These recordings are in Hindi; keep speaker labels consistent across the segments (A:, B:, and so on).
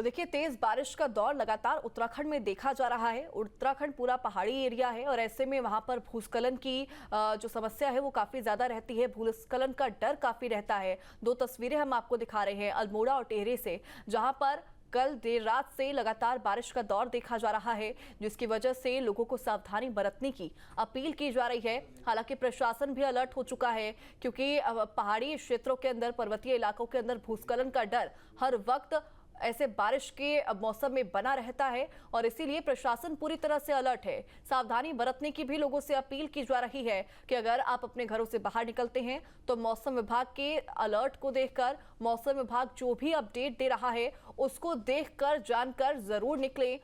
A: और देखिए, तेज बारिश का दौर लगातार उत्तराखंड में देखा जा रहा है। उत्तराखंड पूरा पहाड़ी एरिया है और ऐसे में वहां पर भूस्खलन की जो समस्या है वो काफी ज्यादा रहती है। भूस्खलन का डर काफी रहता है। दो तस्वीरें हम आपको दिखा रहे हैं अल्मोड़ा और टिहरी से, जहां पर कल देर रात से लगातार बारिश का दौर देखा जा रहा है, जिसकी वजह से लोगों को सावधानी बरतने की अपील की जा रही है। हालांकि प्रशासन भी अलर्ट हो चुका है, क्योंकि पहाड़ी क्षेत्रों के अंदर, पर्वतीय इलाकों के अंदर भूस्खलन का डर हर वक्त ऐसे बारिश के मौसम में बना रहता है और इसीलिए प्रशासन पूरी तरह से अलर्ट है। सावधानी बरतने की भी लोगों से अपील की जा रही है कि अगर आप अपने घरों से बाहर निकलते हैं तो मौसम विभाग के अलर्ट को देखकर, मौसम विभाग जो भी अपडेट दे रहा है उसको देखकर, जानकर जरूर निकलें।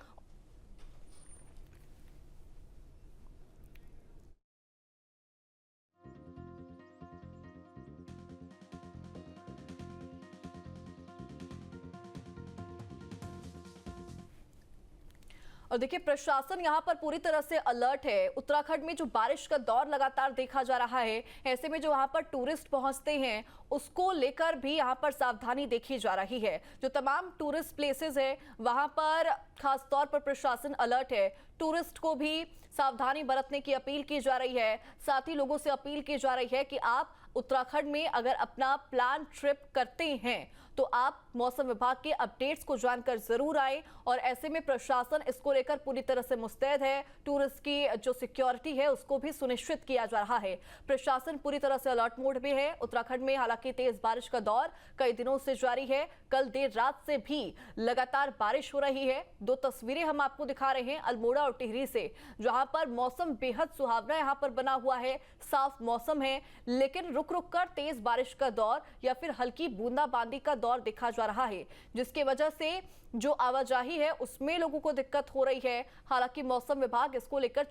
A: और देखिए, प्रशासन यहां पर पूरी तरह से अलर्ट है। उत्तराखंड में जो बारिश का दौर लगातार देखा जा रहा है, ऐसे में जो वहां पर टूरिस्ट पहुंचते हैं उसको लेकर भी यहां पर सावधानी देखी जा रही है। जो तमाम टूरिस्ट प्लेसेस है वहां पर खास तौर पर प्रशासन अलर्ट है। टूरिस्ट को भी सावधानी बरतने की अपील की जा रही है। साथ ही लोगों से अपील की जा रही है कि आप उत्तराखंड में अगर अपना प्लान ट्रिप करते हैं तो आप मौसम विभाग के अपडेट्स को जानकर जरूर आए। और ऐसे में प्रशासन इसको लेकर पूरी तरह से मुस्तैद है। टूरिस्ट की जो सिक्योरिटी है उसको भी सुनिश्चित किया जा रहा है। प्रशासन पूरी तरह से अलर्ट मोड में है। उत्तराखंड में हालांकि तेज बारिश का दौर कई दिनों से जारी है। कल देर रात से भी लगातार बारिश हो रही है। दो तस्वीरें हम आपको दिखा रहे हैं अल्मोड़ा और टिहरी से, जहां पर मौसम बेहद सुहावना यहां पर बना हुआ है। साफ मौसम है, लेकिन रुक रुक कर तेज बारिश का दौर या फिर हल्की बूंदाबांदी का दौर देखा जा रहा है, जिसकी वजह से जो आवाजाही है उसमें लोगों को दिक्कत हो रही है। हालांकि मौसम विभाग इसको लेकर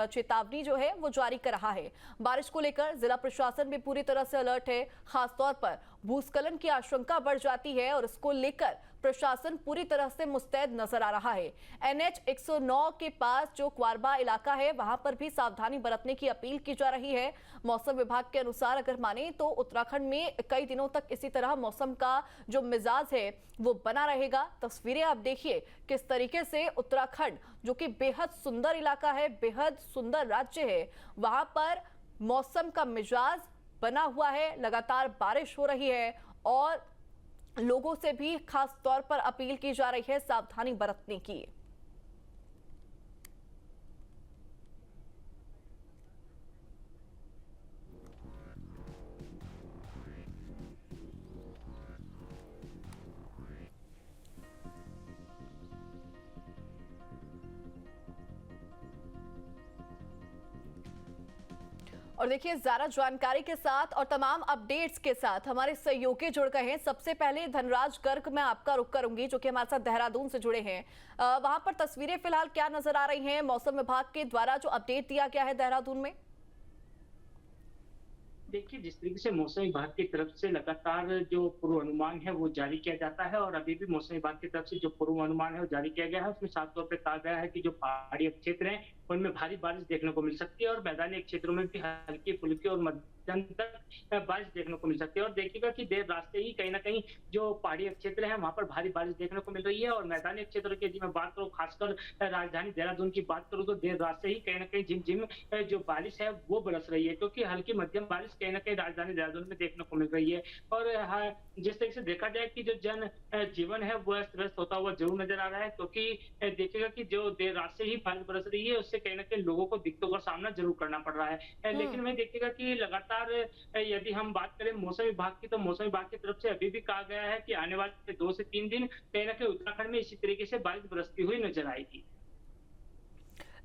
A: चेतावनी जो है वो जारी कर रहा है। बारिश को लेकर जिला प्रशासन भी पूरी तरह से अलर्ट है। खासतौर पर भूस्खलन की आशंका बढ़ जाती है और इसको लेकर प्रशासन पूरी तरह से मुस्तैद नजर आ रहा है। NH 109 के पास जो क्वारबा इलाका है वहां पर भी सावधानी बरतने की अपील की जा रही है। मौसम विभाग के अनुसार अगर माने तो उत्तराखंड में कई दिनों तक इसी तरह मौसम का जो मिजाज है वो बना रहेगा। तस्वीरें आप देखिए किस तरीके से उत्तराखंड, जो कि बेहद सुंदर इलाका है, बेहद सुंदर राज्य है, वहां पर मौसम का मिजाज बना हुआ है। लगातार बारिश हो रही है और लोगों से भी खास तौर पर अपील की जा रही है सावधानी बरतने की। और देखिए, ज्यादा जानकारी के साथ और तमाम अपडेट्स के साथ हमारे सहयोगी जुड़ गए हैं। सबसे पहले धनराज गर्ग, मैं आपका रुख करूंगी, जो कि हमारे साथ देहरादून से जुड़े हैं। वहां पर तस्वीरें फिलहाल क्या नजर आ रही हैं मौसम विभाग के द्वारा जो अपडेट दिया गया है देहरादून में?
B: देखिए, जिस तरीके से मौसम विभाग की तरफ से लगातार जो पूर्वानुमान है वो जारी किया जाता है और अभी भी मौसम विभाग की तरफ से जो पूर्वानुमान है वो जारी किया गया है, उसमें साफ तौर पे कहा गया है कि जो पहाड़ी क्षेत्र हैं उनमें भारी बारिश देखने को मिल सकती है और मैदानी क्षेत्रों में भी हल्की फुल्की और मध्यम तक बारिश देखने को मिल सकती है। और देखिएगा कि देर रात से ही कहीं ना कहीं जो पहाड़ी क्षेत्र है वहां पर भारी बारिश देखने को मिल रही है। और मैदानी क्षेत्रों की यदि मैं बात करूँ, खासकर राजधानी देहरादून की बात करूँ, तो देर रात से ही कहीं ना कहीं झिमझिम जो बारिश है वो बरस रही है, क्योंकि हल्की मध्यम बारिश कहीं ना कहीं राजधानी देहरादून में देखने को मिल रही है। और जिस तरीके से देखा जाए कि जो जन जीवन है वो अस्त व्यस्त होता हुआ जरूर नजर आ रहा है, क्योंकि देखिएगा कि जो देर रात से ही बारिश बरस रही है उससे कहीं ना कहीं लोगों को दिक्कतों का सामना जरूर करना पड़ रहा है। लेकिन वही देखिएगा कि लगातार यदि हम बात करें मौसम विभाग की, तो मौसम विभाग की तरफ से अभी भी कहा गया है कि आने वाले 2 से 3 दिन कहीं ना कहीं उत्तराखंड में इसी तरीके से बारिश बरसती हुई नजर आएगी।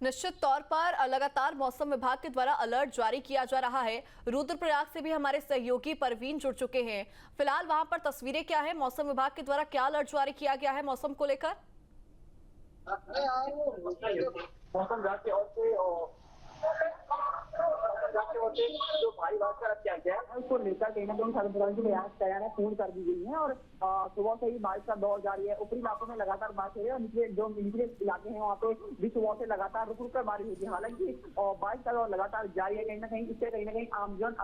A: निश्चित तौर पर लगातार मौसम विभाग के द्वारा अलर्ट जारी किया जा रहा है। रुद्रप्रयाग से भी हमारे सहयोगी परवीन जुड़ चुके हैं। फिलहाल वहां पर तस्वीरें क्या है, मौसम विभाग के द्वारा क्या अलर्ट जारी किया गया है मौसम को लेकर?
C: मौसम विभाग की ओर से जो भारी बारिश का किया गया है उसको लेकर कहीं ना कहीं सारे प्रकार की प्रयास तैयारियां पूर्ण कर दी गई हैं और सुबह से ही बारिश का दौर जारी है। ऊपरी इलाकों में लगातार बारिश हो रही है और निचले इलाके हैं वहाँ पे भी सुबह से लगातार रुक रुक कर बारिश होती है। हालांकि बारिश का दौर लगातार जारी है। कहीं ना कहीं इससे कहीं ना कहीं आमजन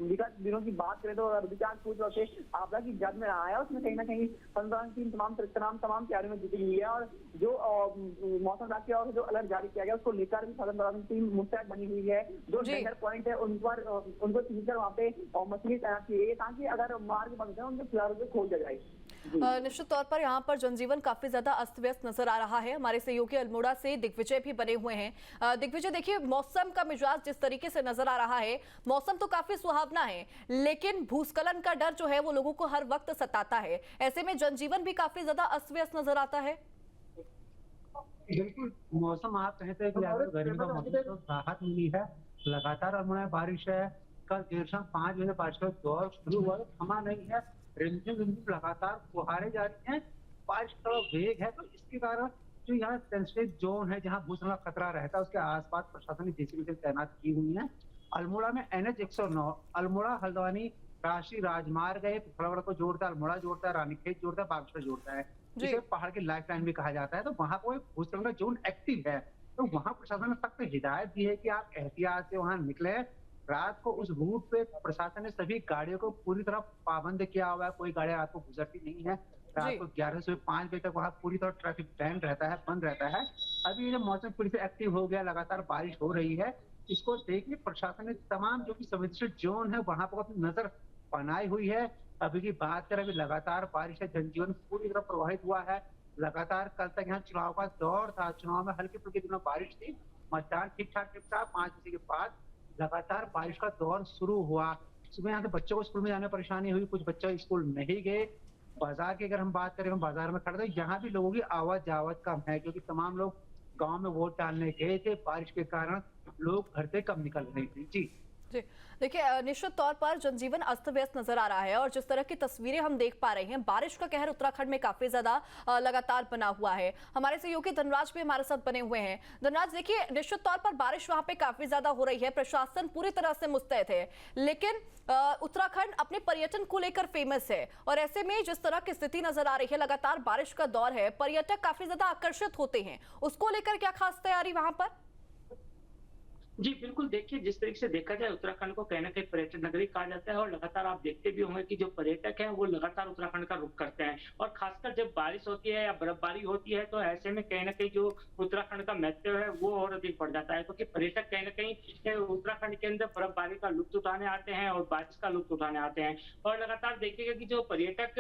C: विगत दिनों की बात करें तो विचार पूछ से आपदा की जद में रहा है, उसमें कहीं ना कहीं 15 की तमाम तैयारियों में जुटी हुई है। और जो मौसम विभाग की ओर जो अलर्ट जारी किया गया उसको लेकर भी सदन टीम मुस्तैद बनी हुई है। जो डेंजर पॉइंट है उन पर उनको सीधकर वहाँ पे मछली तैनात की गई है ताकि अगर मार्ग बंद है उनके खिलाड़ियों को खोल दिया जाए।
A: निश्चित तौर पर यहाँ पर जनजीवन काफी ज्यादा अस्त व्यस्त नजर आ रहा है। हमारे सहयोगी अल्मोड़ा से दिग्विजय भी बने हुए हैं। दिग्विजय, देखिए मौसम का मिजाज जिस तरीके से नजर आ रहा है, मौसम तो काफी सुहावना है, लेकिन भूस्खलन का डर जो है वो लोगों को हर वक्त सताता है। ऐसे में जनजीवन भी काफी ज्यादा अस्त व्यस्त नजर आता है।
D: बिल्कुल, मौसम आप कहते हैं कि गर्मी का मौसम तो राहत मिली है। लगातार अल्मोड़ा में बारिश है। कल देर शाम 5 बजे बारिश का दौर शुरू हुआ, थमा नहीं है। रिमझिम लगातार फुहारे जारी हैं। बारिश का वेग है, तो इसके कारण जो यहाँ सेंसिटिव जोन है जहाँ भूस्खलन का खतरा रहता है उसके आसपास प्रशासन ने जेसीबी तैनात की हुई है। अल्मोड़ा में NH 109 अल्मोड़ा हल्द्वानी राष्ट्रीय राजमार्ग है, पिथौरागढ़ को जोड़ता है, अल्मोड़ा जोड़ता है, रानीखेत जोड़ता है, बागेश्वर जोड़ता है, जिसे पहाड़ की लाइफ लाइन भी कहा जाता है। तो वहाँ पर भूस्खलन का जोन एक्टिव है, तो वहाँ प्रशासन ने सख्त हिदायत दी है कि आप एहतियात से वहाँ निकले। रात को उस रूट पे प्रशासन ने सभी गाड़ियों को पूरी तरह पाबंद किया हुआ है। कोई गाड़ियां रात को गुजरती नहीं है। रात को 11 से 5 बजे तक वहाँ पूरी तरह ट्रैफिक बैन रहता है, बंद रहता है। अभी ये मौसम फिर से एक्टिव हो गया, लगातार बारिश हो रही है। इसको देखिए प्रशासन ने तमाम जो भी संवेदनशील जोन है वहां पर अपनी नजर बनाई हुई है। अभी की बात करें, अभी लगातार बारिश है, जनजीवन पूरी तरह प्रभावित हुआ है। लगातार कल तक यहाँ चुनाव का दौर था, चुनाव में हल्की फुल्की दिनों बारिश थी, मतदान ठीक ठाक निपटा। 5 बजे के बाद लगातार बारिश का दौर शुरू हुआ। सुबह यहाँ से बच्चों को स्कूल में जाने में परेशानी हुई, कुछ बच्चे स्कूल नहीं गए। बाजार की अगर हम बात करें, हम बाजार में खड़े थे, यहाँ भी लोगों की आवाज जावत कम है, क्योंकि तमाम लोग गांव में वोट डालने गए थे। बारिश के कारण लोग घर से कम निकल रहे थे। जी
A: देखिए, निश्चित तौर पर जनजीवन अस्त व्यस्त नजर आ रहा है और जिस तरह की तस्वीरें हम देख पा रहे हैं, बारिश का कहर उत्तराखंड में काफी ज्यादा लगातार बना हुआ है। हमारे सहयोगी धनराज भी हमारे साथ बने हुए हैं। धनराज, देखिए निश्चित तौर पर बारिश वहां पे काफी ज्यादा हो रही है, प्रशासन पूरी तरह से मुस्तैद है, लेकिन उत्तराखंड अपने पर्यटन को लेकर फेमस है और ऐसे में जिस तरह की स्थिति नजर आ रही है, लगातार बारिश का दौर है, पर्यटक काफी ज्यादा आकर्षित होते हैं, उसको लेकर क्या खास तैयारी वहां पर?
B: जी बिल्कुल, देखिए जिस तरीके से देखा जाए उत्तराखंड को कहीं ना कहीं पर्यटन नगरी कहा जाता है और लगातार आप देखते भी होंगे कि जो पर्यटक हैं वो लगातार उत्तराखंड का रुख करते हैं और खासकर जब बारिश होती है या बर्फबारी होती है तो ऐसे में कहीं ना कहीं जो उत्तराखंड का महत्व है वो और अधिक बढ़ जाता है, क्योंकि पर्यटक कहीं ना कहीं उत्तराखंड के अंदर बर्फबारी का लुत्फ उठाने आते हैं और बारिश का लुत्फ उठाने आते हैं। और लगातार देखिएगा कि जो पर्यटक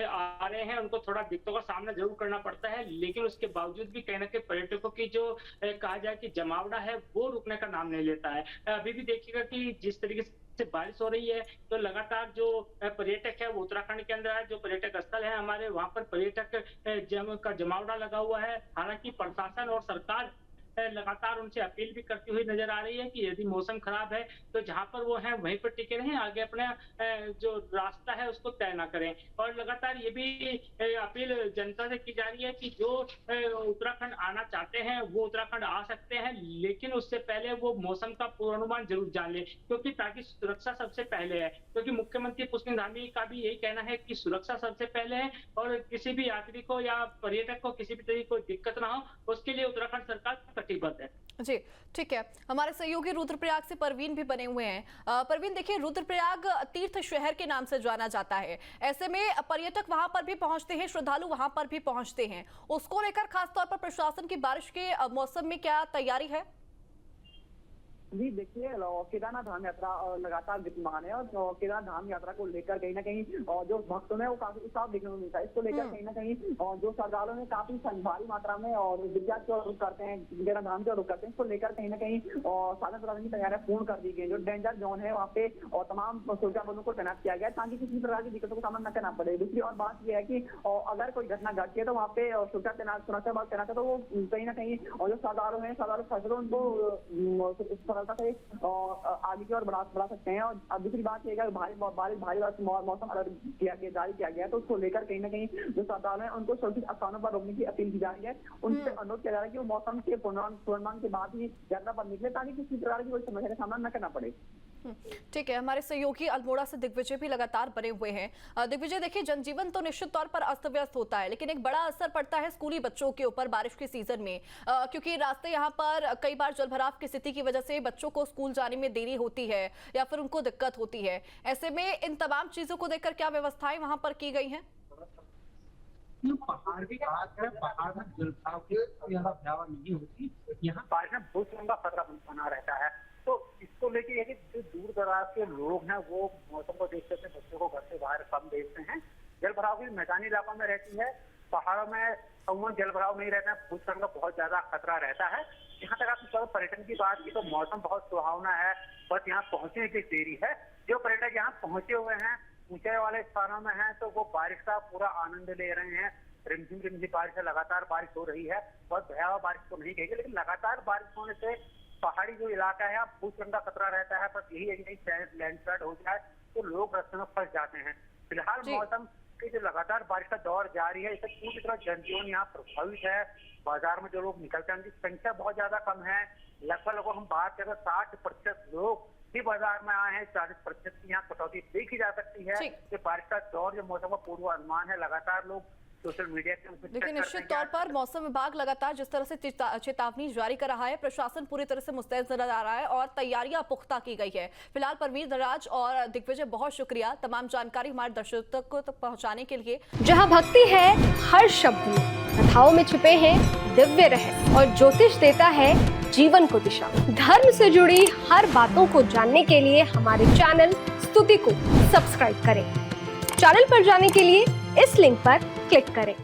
B: आ रहे हैं उनको थोड़ा दिक्कतों का सामना जरूर करना पड़ता है, लेकिन उसके बावजूद भी कहीं ना कहीं पर्यटकों की जो कहा जाए कि जमावड़ा है वो रुकने का नाम नहीं लेता है। अभी भी देखिएगा कि जिस तरीके से बारिश हो रही है तो लगातार जो पर्यटक है वो उत्तराखंड के अंदर है, जो पर्यटक स्थल है हमारे वहां पर पर्यटक का जमावड़ा लगा हुआ है। हालांकि प्रशासन और सरकार लगातार उनसे अपील भी करती हुई नजर आ रही है कि यदि मौसम खराब है तो जहां पर वो है वहीं पर टिके रहें, आगे अपना जो रास्ता है उसको तय ना करें। और लगातार ये भी अपील जनता से की जा रही है कि जो उत्तराखंड आना चाहते हैं वो उत्तराखंड आ सकते हैं, लेकिन उससे पहले वो मौसम का पूर्वानुमान जरूर जान ले, क्योंकि ताकि सुरक्षा सबसे पहले है। क्योंकि मुख्यमंत्री पुष्कर धामी का भी यही कहना है कि सुरक्षा सबसे पहले है और किसी भी यात्री को या पर्यटक को किसी भी तरह की कोई दिक्कत ना हो, उसके लिए उत्तराखंड सरकार प्रतिबद्ध है।
A: जी ठीक है, हमारे सहयोगी रुद्रप्रयाग से परवीन भी बने हुए हैं। परवीन, देखिए रुद्रप्रयाग तीर्थ शहर के नाम से जाना जाता है, ऐसे में पर्यटक वहां पर भी पहुंचते हैं, श्रद्धालु वहां पर भी पहुंचते हैं, उसको लेकर खासतौर पर प्रशासन की बारिश के मौसम में क्या तैयारी है?
C: जी देखिए, केदारनाथ धाम यात्रा लगातार विद्यमान है और केदारनाथ धाम यात्रा को लेकर कहीं ना कहीं जो भक्तों में वो काफी उत्साह देखने को मिलता है। इसको लेकर कहीं ना कहीं जो श्रद्धालुओं ने काफी भारी मात्रा में और विद्यार्थी की ओर रुख करते हैं, केदारनाथ धाम की ओर रुख करते हैं। इसको लेकर कहीं ना कहीं साधन प्रशासन की तैयारियां पूर्ण कर दी गई। जो डेंजर जोन है वहाँ पे और तमाम सुरक्षा बलों को तैनात किया गया ताकि किसी प्रकार की दिक्कतों का सामना न करना पड़े। दूसरी और बात यह है कि अगर कोई घटना घटती है तो वहाँ पे सुरक्षा बल तैनात है, तो वो कहीं ना कहीं और जो श्रद्धालु है श्रद्धालु उनको सरलता से आगे की ओर बढ़ा सकते हैं। और दूसरी बात यह है कि भारी मौसम अलर्ट जारी किया गया है, तो उसको लेकर कहीं ना कहीं जो श्रद्धालु हैं उनको सुरक्षित स्थानों पर रोकने की अपील की जा रही है। उनसे अनुरोध किया जा रहा है कि वो मौसम के पूर्वानुमान के बाद ही यात्रा पर निकले ताकि किसी प्रकार की कोई समस्या का सामना न करना पड़े।
A: ठीक है, हमारे सहयोगी अल्मोड़ा से दिग्विजय भी लगातार बने हुए हैं। दिग्विजय, देखिए जनजीवन तो निश्चित तौर पर अस्त व्यस्त होता है, लेकिन एक बड़ा असर पड़ता है स्कूली बच्चों के ऊपर बारिश के सीजन में, क्योंकि रास्ते यहाँ पर कई बार जलभराव की स्थिति की वजह से बच्चों को स्कूल जाने में देरी होती है या फिर उनको दिक्कत होती है। ऐसे में इन तमाम चीजों को देखकर क्या व्यवस्थाएं वहां पर की गई हैं?
D: पहाड़ की बात है, पहाड़ में जलभराव की यहाँ भयावह नहीं होती। यहाँ
C: बारिश में भूस्खलन का खतरा बना रहता है, तो इसको लेके ये कि जो दूर दराज के लोग हैं वो मौसम को देखते हुए बच्चों को घर से बाहर कम भेजते हैं। जलभराव भी मैदानी इलाकों में रहती है, पहाड़ों में अमूमन जलभराव नहीं रहता है, भूस्खलन का बहुत ज्यादा खतरा रहता है। यहाँ तक आपने पर्यटन की बात की तो मौसम बहुत सुहावना है, बस यहाँ पहुंचने की देरी है। जो पर्यटक यहाँ पहुंचे हुए हैं ऊंचाई वाले स्थानों में हैं तो वो बारिश का पूरा आनंद ले रहे हैं। रिमझिम रिमझिम बारिश है, लगातार बारिश हो रही है, बहुत भयावह बारिश तो नहीं कहेगी, लेकिन लगातार बारिश होने से पहाड़ी जो इलाका है भूस्खलन का खतरा रहता है। बस यही है कि कहीं लैंडस्लाइड हो जाए तो लोग रास्ते में फंस जाते हैं। फिलहाल मौसम की जो लगातार बारिश का दौर जारी है, इससे पूरी तरह जनजीवन यहाँ प्रभावित है। बाजार में जो लोग निकलते हैं उनकी संख्या बहुत ज्यादा कम है। लगभग हम बात करें 60% लोग भी बाजार में आए हैं, 40% की यहाँ कटौती देखी जा सकती है। कि बारिश का दौर जो मौसम का पूर्वानुमान है, लगातार लोग सोशल मीडिया के
A: देखिए निश्चित तौर पर मौसम विभाग लगातार जिस तरह से चेतावनी जारी कर रहा है, प्रशासन पूरी तरह से मुस्तैद नजर आ रहा है और तैयारियां पुख्ता की गई है। फिलहाल परवीर नटराज और दिग्विजय बहुत शुक्रिया तमाम जानकारी हमारे दर्शकों तक पहुंचाने के लिए।
E: जहां भक्ति है हर शब्द में, कथाओं में छिपे हैं दिव्य रहस्य और ज्योतिष देता है जीवन को दिशा। धर्म से जुड़ी हर बातों को जानने के लिए हमारे चैनल स्तुति को सब्सक्राइब करें। चैनल पर जाने के लिए इस लिंक पर क्लिक करें।